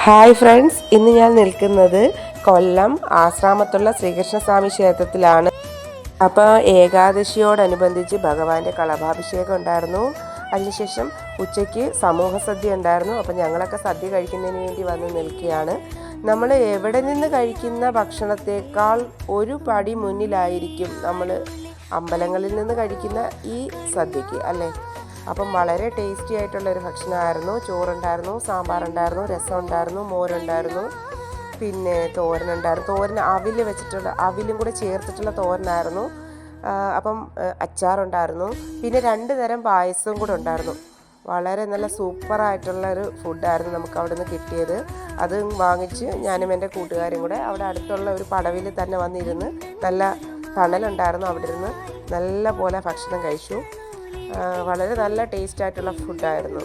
Hi friends, ഇന്ന് ഞാൻ നിൽക്കുന്നത് കൊല്ലം ആശ്രാമത്തുള്ള ശ്രീകൃഷ്ണസ്വാമി ക്ഷേത്രത്തിലാണ്. അപ്പോൾ ഏകാദശിയോടനുബന്ധിച്ച് ഭഗവാന്റെ കളഭാഭിഷേകം ഉണ്ടായിരുന്നു. അതിനുശേഷം ഉച്ചയ്ക്ക് സമൂഹ സദ്യ ഉണ്ടായിരുന്നു. അപ്പോൾ ഞങ്ങളൊക്കെ സദ്യ കഴിക്കുന്നതിന് വേണ്ടി വന്ന് നിൽക്കുകയാണ്. നമ്മൾ എവിടെ നിന്ന് കഴിക്കുന്ന ഭക്ഷണത്തേക്കാൾ ഒരു പടി മുന്നിലായിരിക്കും നമ്മൾ അമ്പലങ്ങളിൽ നിന്ന് കഴിക്കുന്ന ഈ സദ്യക്ക് അല്ലേ. അപ്പം വളരെ ടേസ്റ്റി ആയിട്ടുള്ളൊരു ഭക്ഷണമായിരുന്നു. ചോറുണ്ടായിരുന്നു, സാമ്പാറുണ്ടായിരുന്നു, രസം ഉണ്ടായിരുന്നു, മോരുണ്ടായിരുന്നു, പിന്നെ തോരനുണ്ടായിരുന്നു. തോരൻ അവിൽ വെച്ചിട്ടുള്ള അവിലും കൂടെ ചേർത്തിട്ടുള്ള തോരനായിരുന്നു. അപ്പം അച്ചാറുണ്ടായിരുന്നു. പിന്നെ 2 തരം പായസവും കൂടെ ഉണ്ടായിരുന്നു. വളരെ നല്ല സൂപ്പറായിട്ടുള്ളൊരു ഫുഡായിരുന്നു നമുക്ക് അവിടെ നിന്ന് കിട്ടിയത്. അത് വാങ്ങിച്ച് ഞാനും എൻ്റെ കൂട്ടുകാരും കൂടെ അവിടെ അടുത്തുള്ള ഒരു പടവിൽ തന്നെ വന്നിരുന്ന്, നല്ല തണലുണ്ടായിരുന്നു, അവിടെ ഇരുന്ന് നല്ല പോലെ ഭക്ഷണം കഴിച്ചു. വളരെ നല്ല ടേസ്റ്റായിട്ടുള്ള ഫുഡായിരുന്നു.